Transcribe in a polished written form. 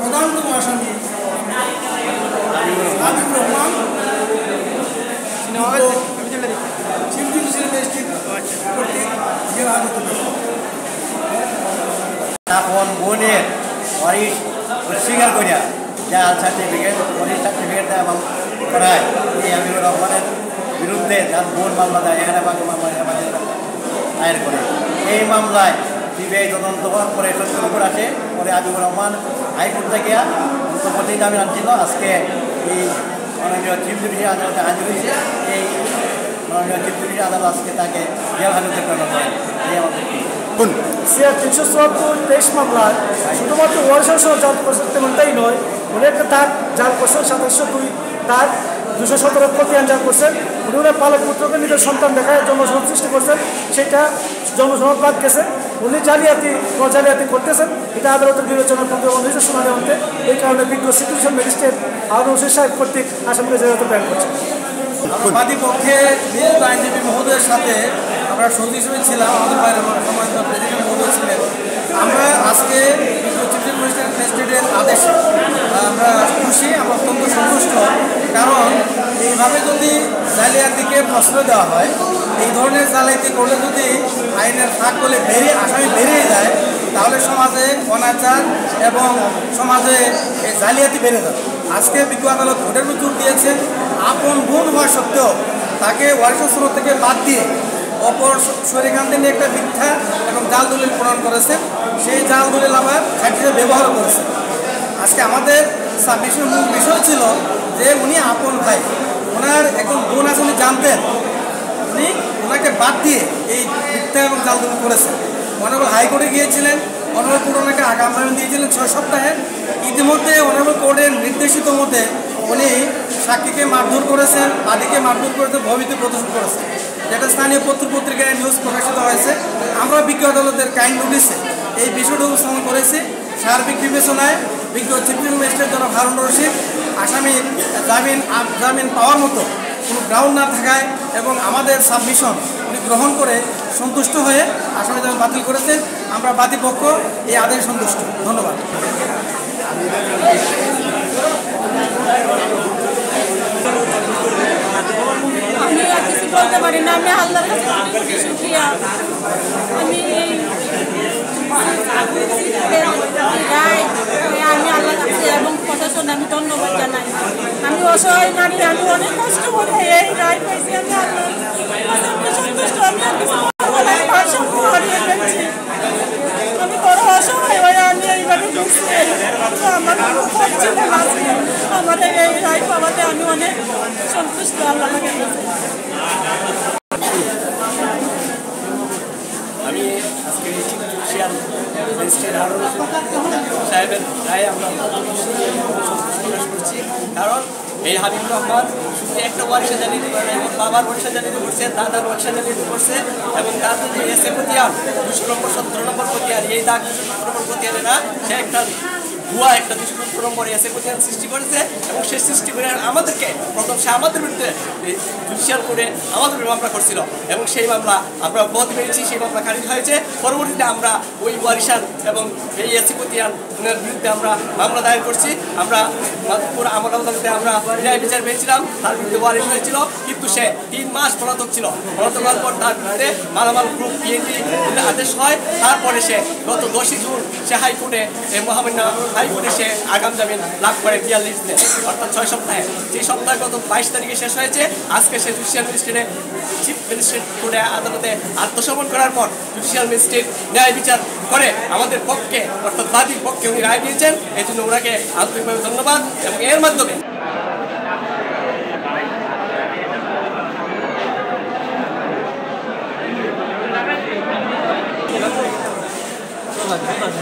প্রধানতম আসামি Habibur Rahman chief judicial magistrate কর্তৃক জেল হাজতে আপন বোনের ওয়ারিশ স্বীকার করিয়া জাল সার্টিফিকেট ওয়ারিশ সার্টিফিকেট করায় এই হাবিবুর রহমানের বিরুদ্ধে তার বোন মামলা দেয় এহানাবাগ মামলা দায়ের করে। এই মামলায় সিবিআই তদন্ত হওয়ার পরে সত্যের উপর আসে। পরে হাবিবুর রহমান হাইকোর্ট থেকে অন্তর্বর্তী জামিন আনছিল। আজকে এই মাননীয় চিফ জুডিশিয়াল আদালতে হাজির হয়েছে। এই মাননীয় চিফ জুডিশিয়াল আদালত আজকে তাকে জেল হাজতে প্রেরণ করেন। এই আমাদের সিআর 374 মামলায় শুধুমাত্র ওয়ারিশ সহ জাল প্রসেস তেমনটাই নয়, উনি একটা তার জাল প্রসেস 2702 তার 217 প্রতিষ্ঠান জাল করছেন। উনি ওনার পালক পুত্রকে নিজের সন্তান দেখায় জন্মসনদ সৃষ্টি করছেন, সেটা জন্মসনদ বাদ গেছে। উনি জালিয়াতি করতেছেন, এটা আদালতের বিবেচনার পূর্বে নিজস্ব শুনানি হতে। এই কারণে বিজ্ঞ সিটিউশন ম্যাজিস্ট্রেট হারুন রশিদ সাহেব কর্তৃক আসামিকে জেলাতে প্রেরণ করছেন। বাদী পক্ষে নিযুক্ত আইনজীবী মহোদয়ের সাথে আমরা সঙ্গী হিসেবে ছিলাম। আমাদের বাইরে সম্মানিত প্রেসিডেন্ট মহোদয় ছিলেন। আমরা আজকে চিফ জুডিশিয়াল ম্যাজিস্ট্রেটের আদেশে আমরা খুশি, আমরা অত্যন্ত সন্তুষ্ট। কারণ এইভাবে যদি জালিয়াতিকে প্রশ্রয় দেওয়া হয়, এই ধরনের জালিয়াতি করলে যদি আইনের ফাঁক বলে আসামি বেরিয়ে যায়, তাহলে সমাজে অনাচার এবং সমাজে এই জালিয়াতি বেড়ে যাবে। আজকে বিজ্ঞ আদালত ভোটের জোর দিয়েছে। আপন বোন হওয়া সত্ত্বেও তাকে ওয়ারিশ সনদ থেকে বাদ দিয়ে অপর শরীকান্তে নিয়ে একটা মিথ্যা এবং জাল দলিল প্রণয়ন করেছেন। সেই জাল দলিল আবার খাটিয়ে ব্যবহার করেছে। আজকে আমাদের সাবমিশনের মূল বিষয় ছিল যে উনি আপন ভাই, ওনার একজন বোন আছে, উনি জানতেন, উনি ওনাকে বাদ দিয়ে এই মিথ্যা এবং জাল দলিল করেছেন। অনারেবল হাইকোর্টে গিয়েছিলেন, অনারেবল কোর্ট ওনাকে আগাম জামিন দিয়েছিলেন 6 সপ্তাহে। ইতিমধ্যে অনারেবল কোর্টের নির্দেশিত মতে উনি সাক্ষীকে মারধর করেছেন, বাদীকে মারধর করেছেন, ভয়ভীতি প্রদর্শন করেছেন, যেটা স্থানীয় পত্রিকায় নিউজ প্রকাশিত হয়েছে। আমরা বিজ্ঞ আদালতের কাইন্ড নোটিশে এই বিষয়টা উপস্থাপন করেছি। সার্বিক বিবেচনায় বিজ্ঞ চিফ জুডিশিয়াল ম্যাজিস্ট্রেট জনাব হারুন রশিদ আসামির জামিন পাওয়ার মতো কোনো গ্রাউন্ড না থাকায় এবং আমাদের সাবমিশন উনি গ্রহণ করে সন্তুষ্ট হয়ে আসামি জামিন বাতিল করেছেন। আমরা বাদী পক্ষ এই আদেশে সন্তুষ্ট। ধন্যবাদ। আমি আর কিছু বলতে পারি না। আমি আল্লাহর কাছে শুকরিয়া। আমি আমি আল্লাহর কাছে এবং প্রশাসন আমি ধন্যবাদ জানাই। আমি অসহায় নারী, আমি অনেক কষ্ট করে এই রায় পাইছি। আমি আল্লাহর সন্তুষ্ট। আমি আর কিছু ভারসাম্য হারিয়ে ফেলছি। আমি বড় অসহায় হয়ে আমি এইভাবে বুঝছি। আমার আমাদের এই রায় পাওয়াতে আমি অনেক সন্তুষ্ট আল্লাহর কাছে। আমি আজকে চিফ জুডিশিয়াল ম্যাজিস্ট্রেট হারুন সাহেবের রায়ে আমরা প্রকাশ করছি। কারণ এই হাবিবুর রহমান শুধু একটা ওয়ারিশে জালিয়াতি করে এবং বাবার ওয়ারিশে জালিয়াতি করছে, দাদার ওয়ারিশে জালিয়াতি করছে এবং তার যে এসে প্রতিয়ার 200 নম্বর 17 নম্বর প্রতিয়ার, এই দাগ 200 নম্বর প্রতিয়ারে না, সে একটা ভুয়া একটা 200 নম্বর এসে প্রতিয়ার সৃষ্টি করেছে এবং সে সৃষ্টি করে আমাদেরকে প্রথম সে আমাদের বিরুদ্ধে জুডিশিয়াল কোর্টে আমাদের মামলা করছিল এবং সেই মামলা আমরা বধ পেয়েছি। সেই মামলা খারিজ হয়েছে। পরবর্তীতে আমরা ওই ওয়ারিশান এবং এই এসি প্রতিয়ানের বিরুদ্ধে আমরা মামলা দায়ের করছি। আমরা পুরো আমার আদালতে আমরা ন্যায় বিচার পেয়েছিলাম। তার বিরুদ্ধে ওয়ারিশ হয়েছিল, কিন্তু সে 3 মাস পলাতক ছিল। পলাতক হওয়ার পর তার বিরুদ্ধে মালামাল গ্রুপ বিএনপি আদেশ হয়। তারপরে সে গত 10 জুন সে হাইকোর্টে মহামান্য হাইকোর্টে সে আগাম জামিন লাভ করে 42 দিনে, অর্থাৎ 6 সপ্তাহে। সেই সপ্তাহে গত 22 তারিখে শেষ হয়েছে। আজকে সে জুডিশিয়াল ম্যাজিস্ট্রেটে চিফ ম্যাজিস্ট্রেট কোর্টে আদালতে আত্মসমর্পণ করার পর জুডিশিয়াল ম্যাজিস্ট্রেট ন্যায় বিচার করে আমাদের পক্ষে অর্থাৎ বাদীর পক্ষে উনি রায় দিয়েছেন। এই জন্য ওনাকে আন্তরিকভাবে ধন্যবাদ এবং এর মাধ্যমে ধন্যবাদ।